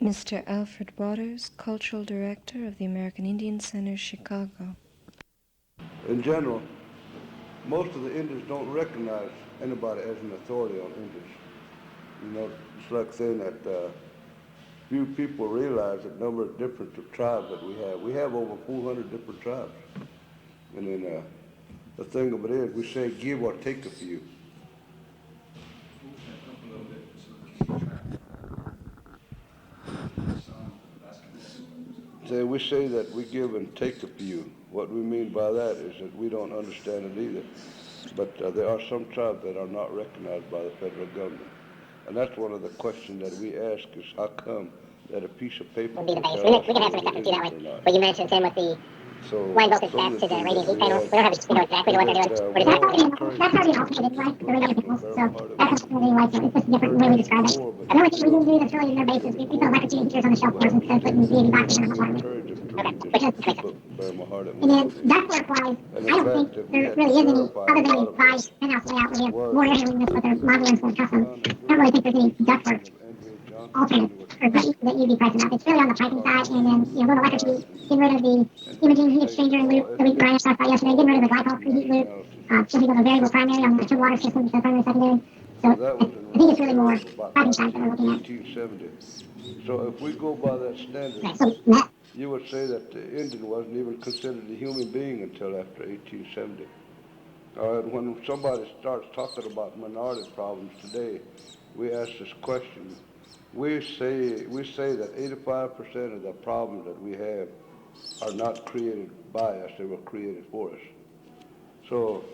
Mr. Alfred Waters, Cultural Director of the American Indian Center, Chicago. In general, most of the Indians don't recognize anybody as an authority on Indians. You know, it's like saying that few people realize the number of different tribes that we have. We have over 400 different tribes. And then the thing of it is, we say give or take a few. So we say that we give and take a few. What we mean by that is that we don't understand it either. But there are some tribes that are not recognized by the federal government. And that's one of the questions that we ask is how come that a piece of paper would be the base. We can answer the question too that way. But you mentioned same with the line voltage fast to the radiant heat panel. We don't have to know exactly what they're doing. That's already alternated, right? The radiant panels. So that's really like it's just a different way we describe it. Another thing we do that's really in their basis, we put electric heaters on the shelf floors instead of putting the 80 boxes on the water. Okay, which is makes sense. And then ductwork-wise, I don't think there really is any, other than a five penthouse layout where they have more air handling with their modular instead of custom. I don't really think there's any ductwork alternate or that you'd be pricing out. It's really on the piping side, and then going electric heat, getting rid of the imaging heat exchanger and loop that Brian talked about yesterday, getting rid of the glycol preheat loop, simply go to variable primary on the two water system instead of primary secondary. So I think it's really more piping side that we're looking at. 1870. So if we go by that standard, Right, so that, you would say that the Indian wasn't even considered a human being until after 1870. When somebody starts talking about minority problems today, we ask this question. We say that 85% of the problems that we have are not created by us, they were created for us. So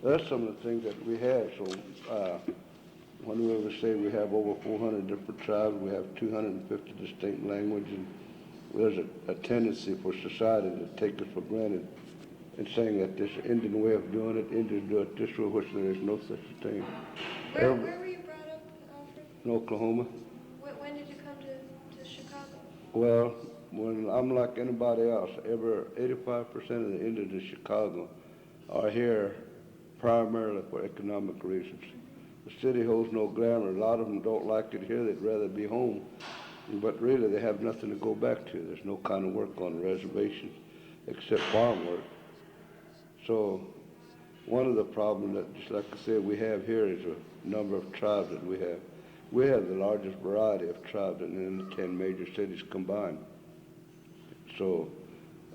that's some of the things that we have. So when we ever say we have over 400 different tribes, we have 250 distinct languages, and there's a tendency for society to take us for granted and saying that this Indian way of doing it, Indians do it this way, which there is no such thing. Where were you brought up, Alfred? In Oklahoma. When did you come to Chicago? Well, when I'm like anybody else, 85% of the Indians in Chicago are here primarily for economic reasons. The city holds no glamour. A lot of them don't like it here. They'd rather be home. But really, they have nothing to go back to. There's no kind of work on the reservations except farm work. So one of the problems that, just like I said, we have here is a number of tribes that we have. We have the largest variety of tribes in the 10 major cities combined. So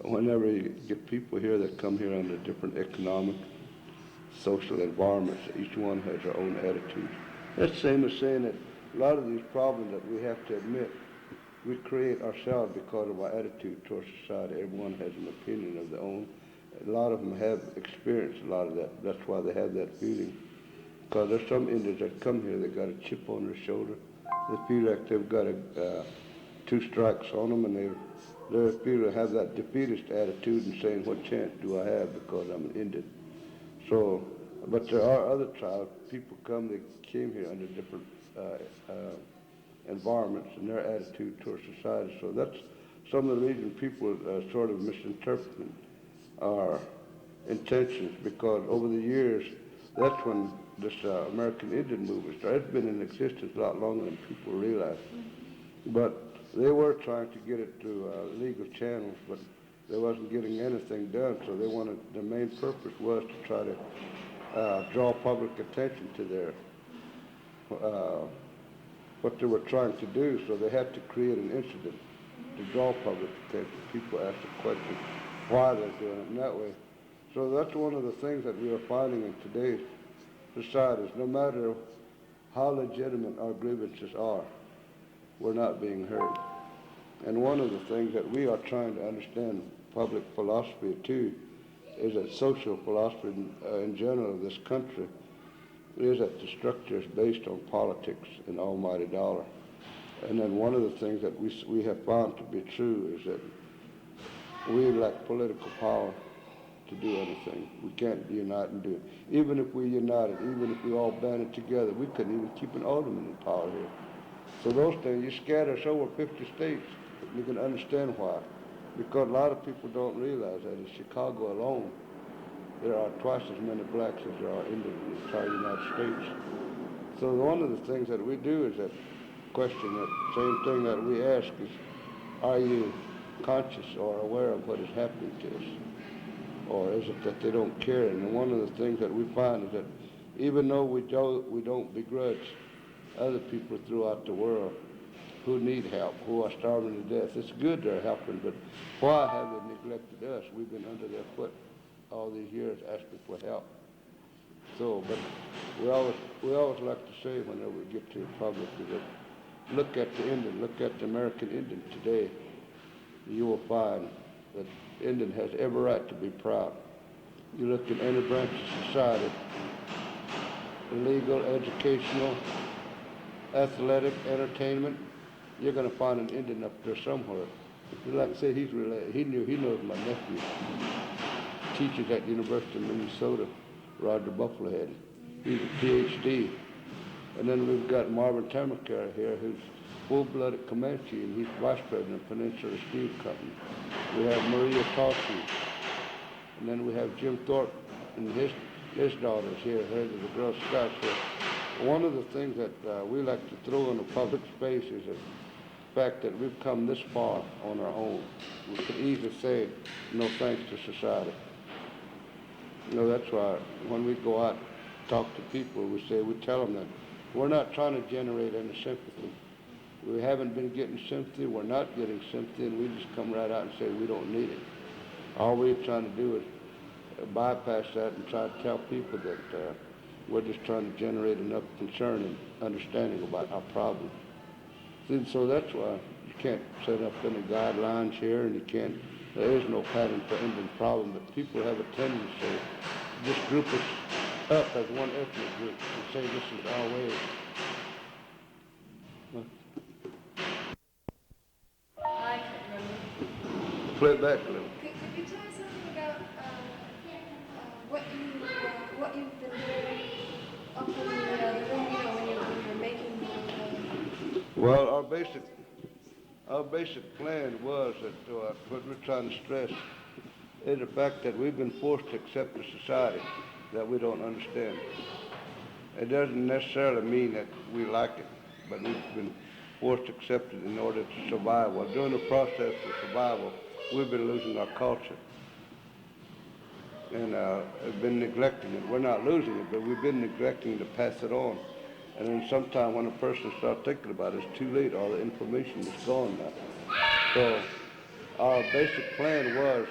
whenever you get people here that come here under different economic, social environments, each one has their own attitude. That's the same as saying that a lot of these problems that we have to admit, we create ourselves because of our attitude towards society. Everyone has an opinion of their own. A lot of them have experienced a lot of that. That's why they have that feeling. Because there's some Indians that come here, they got a chip on their shoulder. They feel like they've got two strikes on them, and they feel to have that defeatist attitude and saying, what chance do I have because I'm an Indian? So, but there are other tribes. People come, they came here under different environments and their attitude towards society. So that's some of the reasons people sort of misinterpret our intentions, because over the years, that's when this American Indian movement started. It's been in existence a lot longer than people realize. But they were trying to get it through legal channels, but they wasn't getting anything done. So they wanted, the main purpose was to try to draw public attention to their what they were trying to do. So they had to create an incident to draw public attention. People asked the question why they're doing it in that way. So that's one of the things that we are finding in today's societies. No matter how legitimate our grievances are, we're not being heard. And one of the things that we are trying to understand public philosophy too is that social philosophy in general of this country is that the structure is based on politics and almighty dollar. And then one of the things that we have found to be true is that we lack political power to do anything. We can't unite and do it. Even if we united, even if we all banded together, we couldn't even keep an alderman in power here. So those things, you scatter us over 50 states, you can understand why. Because a lot of people don't realize that in Chicago alone, there are twice as many blacks as there are Indians in the entire United States. So one of the things that we do is that question, that same thing that we ask is, are you conscious or aware of what is happening to us? Or is it that they don't care? And one of the things that we find is that even though we don't begrudge other people throughout the world who need help, who are starving to death, it's good they're helping, but why have they neglected us? We've been under their foot all these years asking for help. So, but we always like to say whenever we get to the public is that look at the Indian, look at the American Indian today. You will find that the Indian has every right to be proud. You look at any branch of society, legal, educational, athletic, entertainment, you're going to find an Indian up there somewhere. Like I say, he's related. He knows my nephew. Teaches at University of Minnesota, Roger Buffalohead. He's a PhD. And then we've got Marvin Tamakar here, who's full-blooded Comanche, and he's vice president of Peninsula Steel Company. We have Maria Toshi, and then we have Jim Thorpe and his daughters here, head of the Girl Scouts here. One of the things that we like to throw in the public space is the fact that we've come this far on our own. We could easily say, no thanks to society. You know, that's why when we go out and talk to people, we tell them that we're not trying to generate any sympathy. We haven't been getting sympathy, we're not getting sympathy, and we just come right out and say we don't need it. All we're trying to do is bypass that and try to tell people that we're just trying to generate enough concern and understanding about our problems. And so that's why you can't set up any guidelines here, and there is no pattern for Indian problem, but people have a tendency to just group us up as one ethnic group and say this is our way. I can't remember. Play it back a little. Could you tell us something about what you've been doing up in the room, when you're making the... Well, our basic plan was that what we're trying to stress is the fact that we've been forced to accept a society that we don't understand. It doesn't necessarily mean that we like it, but we've been forced to accept it in order to survive. Well, during the process of survival, we've been losing our culture and have been neglecting it. We're not losing it, but we've been neglecting to pass it on. And then sometime when a person starts thinking about it, it's too late. All the information is gone now. So our basic plan was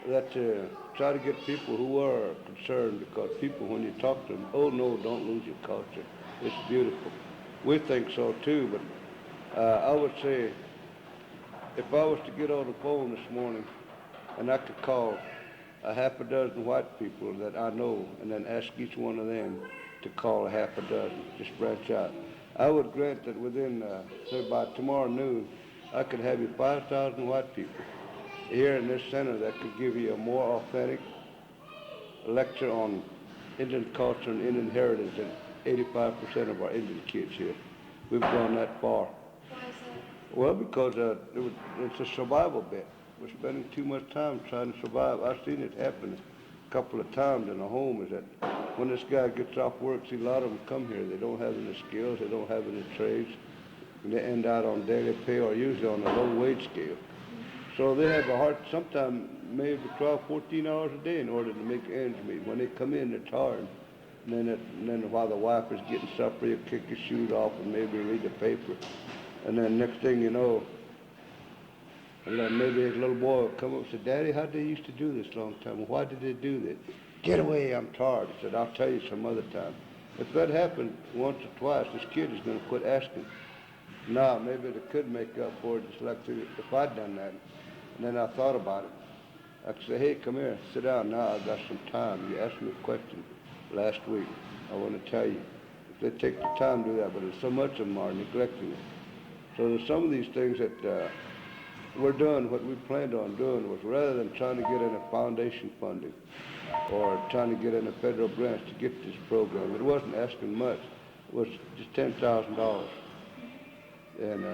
that to try to get people who are concerned, because people, when you talk to them, oh no, don't lose your culture. It's beautiful. We think so too, but I would say if I was to get on the phone this morning and I could call a half a dozen white people that I know and then ask each one of them to call a half a dozen, just branch out, I would grant that within, say by tomorrow noon, I could have you 5,000 white people here in this center that could give you a more authentic lecture on Indian culture and Indian heritage than 85% of our Indian kids here. We've gone that far. Why is that? Well, because it's a survival bit. We're spending too much time trying to survive. I've seen it happen a couple of times in a home, is that when this guy gets off work, see, a lot of them come here. They don't have any skills. They don't have any trades. And they end out on daily pay or usually on a low wage scale. So they have a hard, sometimes maybe 12, 14 hours a day in order to make ends meet. When they come in, they're tired. And then while the wife is getting supper, you kick your shoes off and maybe read the paper. And then next thing you know, and then maybe his little boy will come up and say, Daddy, how did they used to do this long time? Well, why did they do that? Get away, I'm tired. He said, I'll tell you some other time. If that happened once or twice, this kid is going to quit asking. Now, maybe they could make up for it, just like if I'd done that. And then I thought about it. I could say, hey, come here, sit down now, I've got some time. You asked me a question last week. I want to tell you. If they take the time to do that, but so much of them are neglecting it. So there's some of these things that we're doing, what we planned on doing was rather than trying to get in a foundation funding or trying to get in a federal grants to get this program, it wasn't asking much. It was just $10,000. And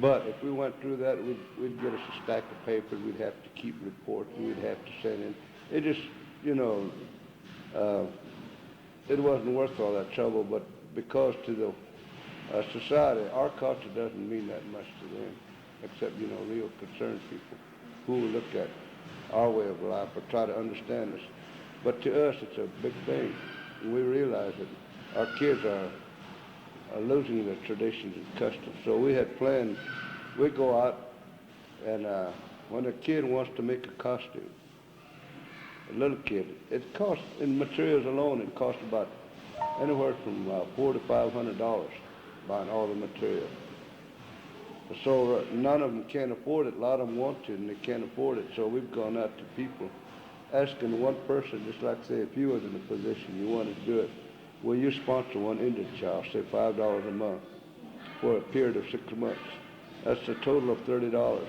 but if we went through that, we'd get us a stack of papers. We'd have to keep reports. We'd have to send in. It just, it wasn't worth all that trouble. But because to society, our culture doesn't mean that much to them, except, real concerned people who will look at our way of life or try to understand us. But to us, it's a big thing. And we realize that our kids are losing their traditions and customs. So we had planned, we go out and when a kid wants to make a costume, a little kid, it costs, in materials alone, it costs about anywhere from $400 to $500 buying all the material. So none of them can afford it. A lot of them want to, and they can't afford it. So we've gone out to people, asking one person, just like say if you was in a position you wanted to do it, will you sponsor one Indian child, say $5 a month, for a period of 6 months? That's a total of $30.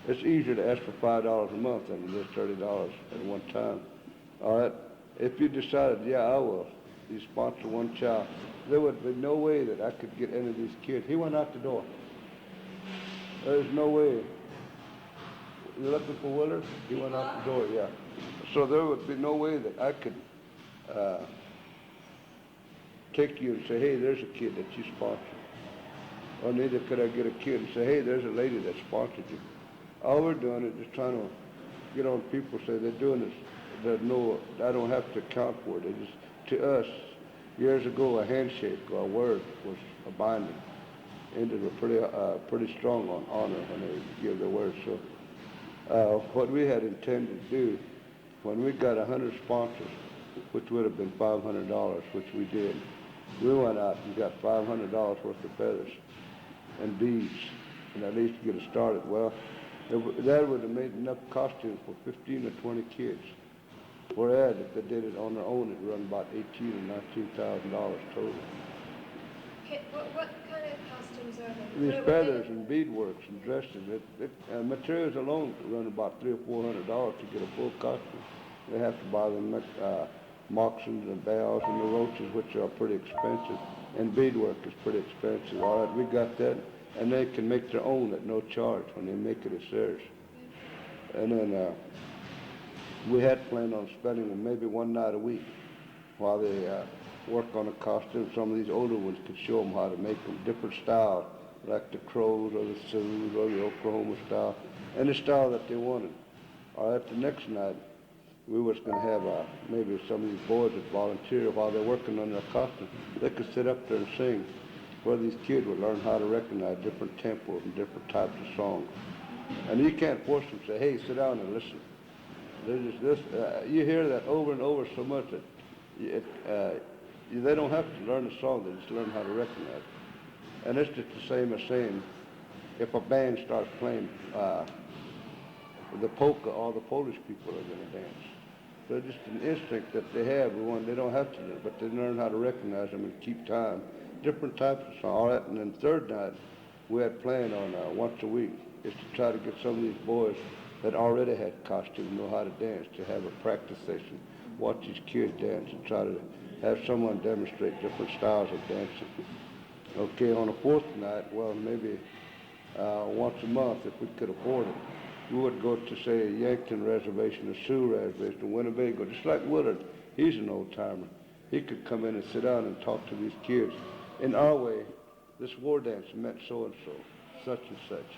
It's easier to ask for $5 a month than it is $30 at one time. All right, if you decided, yeah, I will, you sponsor one child, there would be no way that I could get any of these kids. He went out the door. There's no way. You're looking for Willard? He went out the door, yeah. So there would be no way that I could take you and say, hey, there's a kid that you sponsored. Or neither could I get a kid and say, hey, there's a lady that sponsored you. All we're doing is just trying to get on people, say they're doing this, that no, I don't have to account for it. It just, to us, years ago, a handshake or a word was a binding. Indians were pretty strong on honor when they give their word. So what we had intended to do, when we got 100 sponsors, which would have been $500, which we did, we went out and got $500 worth of feathers and beads, and at least get it started. Well, that would have made enough costumes for 15 or 20 kids. Whereas if they did it on their own, it'd run about $18,000 or $19,000 total. Okay, what kind of costumes are they? These feathers and beadworks and dresses, materials alone run about $300 or $400 to get a full costume. They have to buy them moccasins and bells and the roaches, which are pretty expensive, and beadwork is pretty expensive. All right, we got that, and they can make their own at no charge. When they make it, it's theirs. And then we had planned on spending them maybe one night a week while they work on a costume. Some of these older ones could show them how to make them different styles, like the Crows or the Sioux or the Oklahoma style, any style that they wanted. All right, the next night, we was going to have maybe some of these boys that volunteer while they're working on their costume. They could sit up there and sing, where these kids would learn how to recognize different tempos and different types of songs. And you can't force them to say, hey, sit down and listen. There's just this, you hear that over and over so much that they don't have to learn the song, they just learn how to recognize it. And it's just the same as saying, if a band starts playing the polka, all the Polish people are going to dance. So just an instinct that they have. They don't have to, but they learn how to recognize them and keep time. Different types of songs. All right, and then third night, we had planned on once a week is to try to get some of these boys that already had costumes know how to dance, to have a practice session, watch these kids dance and try to have someone demonstrate different styles of dancing. Okay, on the fourth night, well, maybe once a month, if we could afford it, we would go to, say, a Yankton reservation, a Sioux reservation, a Winnebago, just like Willard. He's an old-timer. He could come in and sit down and talk to these kids. In our way, this war dance meant so-and-so, such and such.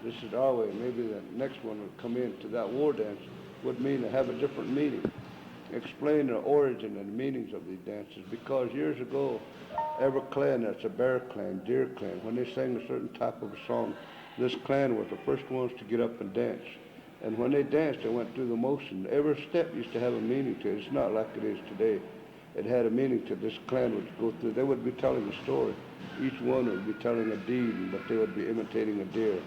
This is our way. Maybe the next one would come in to that war dance would mean to have a different meaning. Explain the origin and the meanings of these dances, because years ago, every clan, that's a bear clan, deer clan, when they sang a certain type of a song, this clan was the first ones to get up and dance. And when they danced, they went through the motion. Every step used to have a meaning to it. It's not like it is today. It had a meaning to this clan would go through. They would be telling a story. Each one would be telling a deed, but they would be imitating a deer.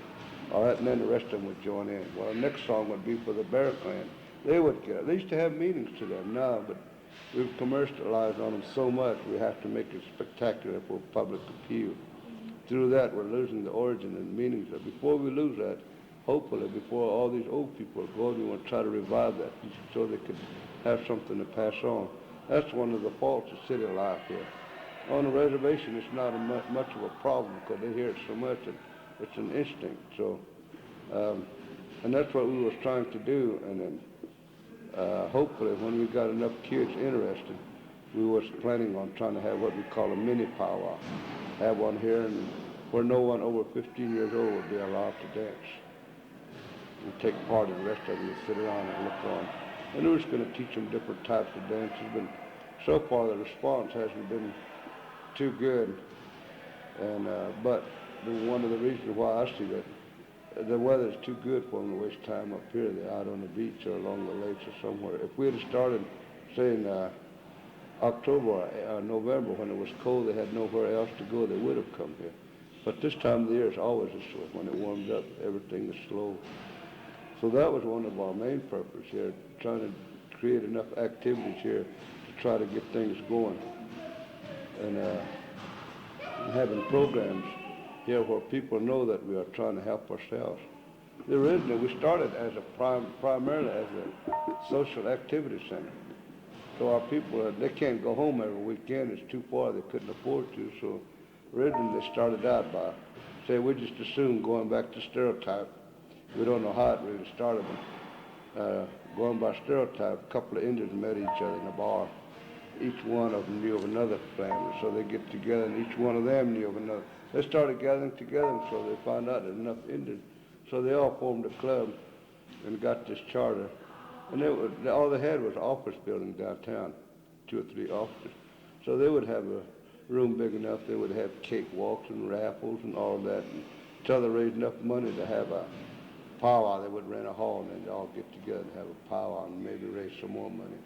All right, and then the rest of them would join in. Well, the next song would be for the bear clan. They would get it. They used to have meanings to them now, but we've commercialized on them so much, we have to make it spectacular for public appeal. Through that, we're losing the origin and meanings. But before we lose that, hopefully, before all these old people are gone, we want to try to revive that so they could have something to pass on. That's one of the faults of city life here. On the reservation, it's not much of a problem because they hear it so much that it's an instinct. So, and that's what we was trying to do. And then, hopefully, when we got enough kids interested, we was planning on trying to have what we call a mini powwow. have one here, and where no one over 15 years old would be allowed to dance and take part in the rest of them would sit around and look on. And we're just going to teach them different types of dances, but so far the response hasn't been too good. And but one of the reasons why I see that the weather is too good for them to waste time up here. They're out on the beach or along the lakes or somewhere. If we had started, say, in October or November when it was cold, they had nowhere else to go, they would have come here. But this time of the year is always this way. When it warms up, everything is slow. So that was one of our main purposes here, trying to create enough activities here to try to get things going. And having programs here where people know that we are trying to help ourselves. Originally, we started as primarily as a social activity center. So our people, they can't go home every weekend. It's too far. They couldn't afford to. So originally, they started out by, say, we just assume going back to stereotype. We don't know how it really started, but going by stereotype, a couple of Indians met each other in a bar. Each one of them knew of another family, so they get together, and each one of them knew of another. They started gathering together, and so they found out there's enough Indians. So they all formed a club and got this charter. And all they had was an office building downtown, 2 or 3 offices. So they would have a room big enough. They would have cakewalks and raffles and all of that. And until they raised enough money to have a powwow, they would rent a hall, and then they'd all get together and have a powwow and maybe raise some more money.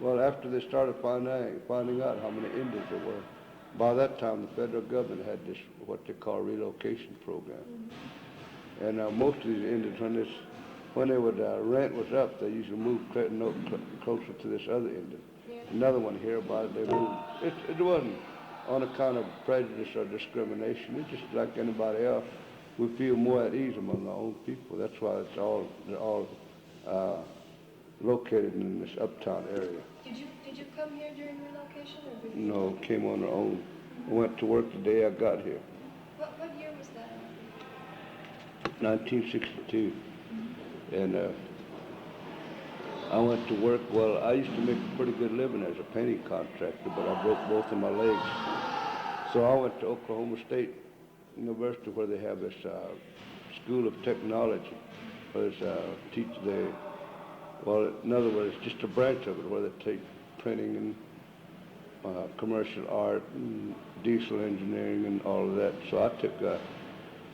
Well, after they started finding out how many Indians there were, by that time the federal government had this, what they call relocation program. And most of these Indians, when they would rent was up, they usually moved closer to this other Indian. Another one here about it, they moved. It wasn't on account of prejudice or discrimination. It's just like anybody else. We feel more at ease among our own people. That's why they're all located in this uptown area. Did you come here during relocation, or did you? No, came on our own. I went to work the day I got here. What year was that? 1962. And I went to work. Well, I used to make a pretty good living as a painting contractor, but I broke both of my legs. So I went to Oklahoma State University, where they have this School of Technology, where they well, in other words, just a branch of it where they take printing and commercial art and diesel engineering and all of that. So I took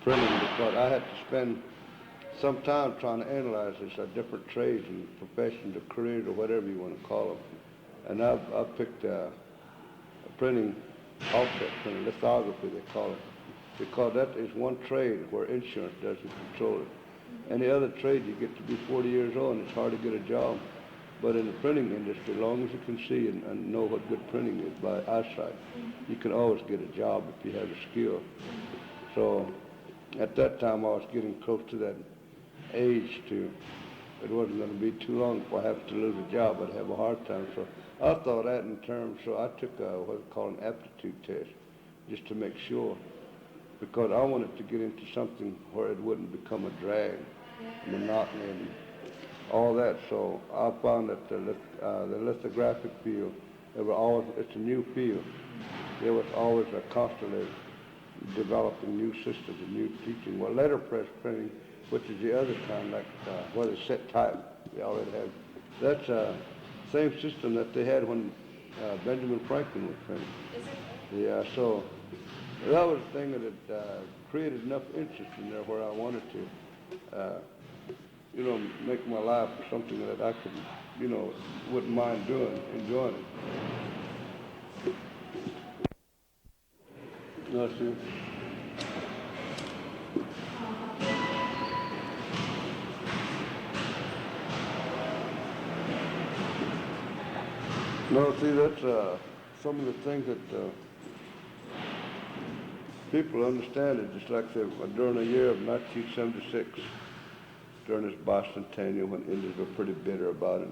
printing because I had to spend some time trying to analyze these different trades and professions or careers or whatever you want to call them. And I picked printing, offset printing, lithography they call it, because that is one trade where insurance doesn't control it. Any other trade, you get to be 40 years old and it's hard to get a job. But in the printing industry, as long as you can see and know what good printing is by eyesight, you can always get a job if you have the skill. So at that time, I was getting close to that age it wasn't going to be too long before I have to lose a job. I'd have a hard time. So I thought that in terms, so I took what they call an aptitude test just to make sure, because I wanted to get into something where it wouldn't become a drag, monotony, and all that. So I found that the lithographic field, it's a new field. There was always constantly developing new systems and new teaching. Well, letterpress printing, which is the other kind, like where they set type, they already have. That's the same system that they had when Benjamin Franklin was printing. Yeah, so that was the thing that had created enough interest in there where I wanted to, make my life something that I could, wouldn't mind enjoying it. No, see. No, see, that's some of the things that people understand it, just like during the year of 1976, during this bicentennial, when Indians were pretty bitter about it,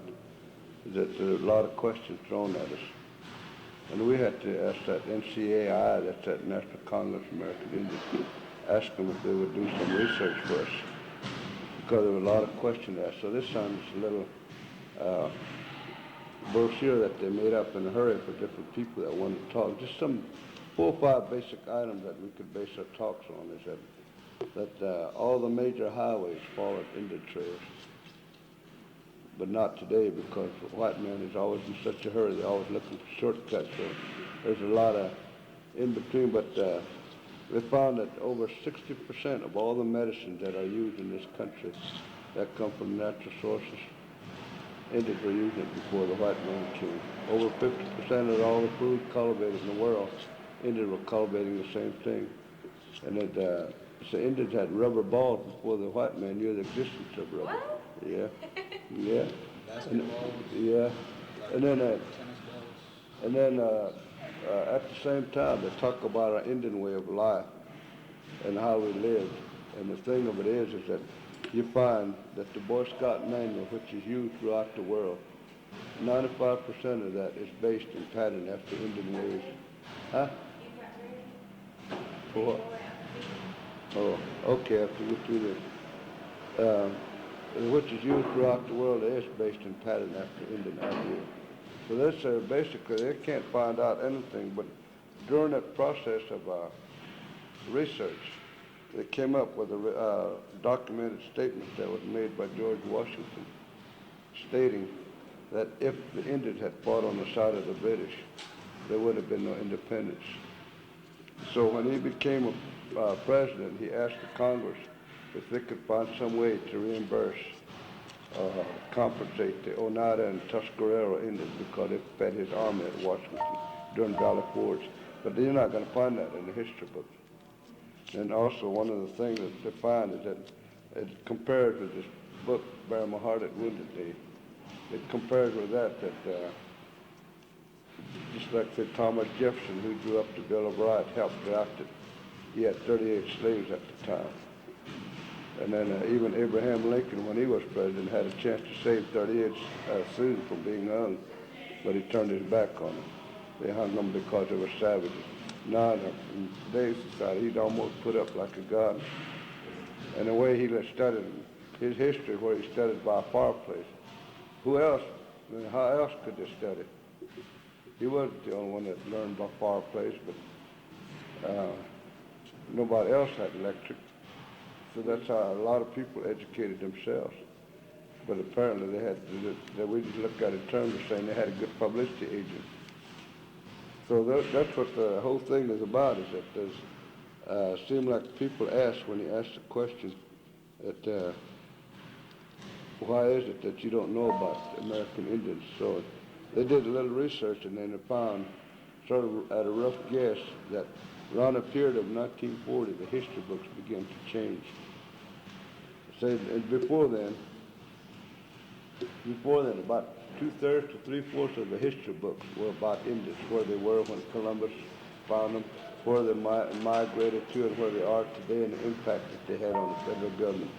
that there were a lot of questions thrown at us. And we had to ask that NCAI, that's that National Congress of American Indians, ask them if they would do some research for us, because there were a lot of questions asked. So this time it's a little brochure that they made up in a hurry for different people that wanted to talk, just some 4 or 5 basic items that we could base our talks on is that all the major highways follow Indian trails, but not today because the white man is always in such a hurry. They're always looking for shortcuts. So there's a lot of in between, but they found that over 60% of all the medicines that are used in this country that come from natural sources, Indians were using it before the white man came. Over 50% of all the food cultivated in the world, Indians were cultivating the same thing. And that so Indians had rubber balls before the white man knew the existence of rubber. What? Yeah, yeah. Basketballs. Yeah, and then Tennis balls. and then at the same time they talk about our Indian way of life and how we lived. And the thing of it is that you find that the Boy Scout manual, which is used throughout the world, 95% of that is based in pattern after Indian ways. Huh? For what? Oh, okay, after we do this. Which is used throughout the world is based in pattern after Indian idea. So this basically, they can't find out anything, but during that process of research, they came up with a documented statement that was made by George Washington, stating that if the Indians had fought on the side of the British, there would have been no independence. So when he became a president, he asked the Congress if they could find some way to reimburse, compensate the Oneida and Tuscarora Indians because they fed his army at Washington during Valley Forge. But you're not going to find that in the history books. And also one of the things that they find is that it compares with this book, Bury My Heart at Wounded Knee. It compares with that just like say Thomas Jefferson, who drew up the Bill of Rights, helped draft it. He had 38 slaves at the time. And then even Abraham Lincoln, when he was president, had a chance to save 38 students from being hung, but he turned his back on them. They hung them because they were savages. Now, in today's society, he'd almost put up like a god. And the way he studied his history, where he studied by a fireplace. Who else? I mean, how else could they study? He wasn't the only one that learned by fireplace, but nobody else had electric. So that's how a lot of people educated themselves. But apparently they had, we just look at it in terms of saying they had a good publicity agent. So that's what the whole thing is about, is that there's, seem like people ask, when you ask the question, that why is it that you don't know about American Indians? So they did a little research and then they found, sort of at a rough guess, that around the period of 1940, the history books began to change. So, and before then, about 2/3 to 3/4 of the history books were about Indians, where they were when Columbus found them, where they migrated to, and where they are today, and the impact that they had on the federal government,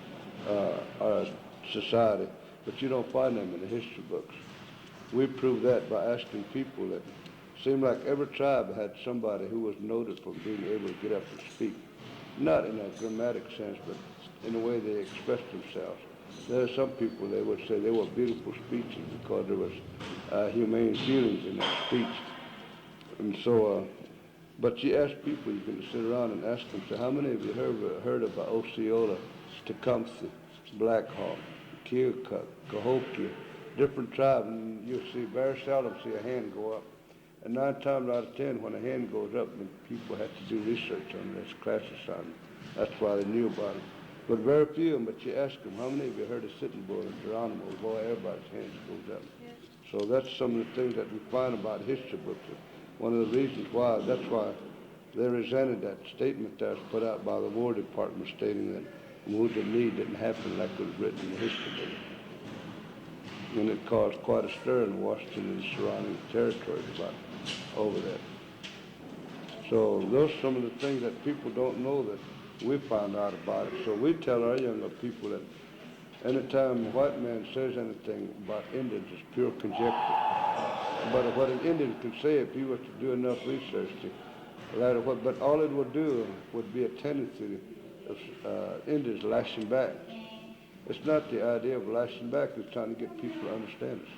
our society. But you don't find them in the history books. We proved that by asking people that seemed like every tribe had somebody who was noted for being able to get up and speak, not in a dramatic sense, but in the way they expressed themselves. There are some people, they would say they were beautiful speeches because there was humane feelings in that speech. And so, but you ask people, you can sit around and ask them, so how many of you heard about Osceola, Tecumseh, Black Hawk, Keokuk, Cahokia, different tribes, and you'll see very seldom see a hand go up. And 9 times out of 10, when a hand goes up, then people have to do research on this class assignment. That's why they knew about it. But very few of them, but you ask them, how many of you heard of Sitting Bull and Geronimo? Boy, everybody's hands goes up. Yes. So that's some of the things that we find about history books. One of the reasons why, that's why they resented that statement that was put out by the War Department stating that Wounded Knee didn't happen like it was written in the history book. And it caused quite a stir in Washington and surrounding territories about over that. So those are some of the things that people don't know that we found out about it. So we tell our younger people that anytime a white man says anything about Indians, it's pure conjecture. But what an Indian can say if he was to do enough research but all it would do would be a tendency of Indians lashing back. It's not the idea of lashing back, it's trying to get people to understand us.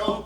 So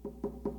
it.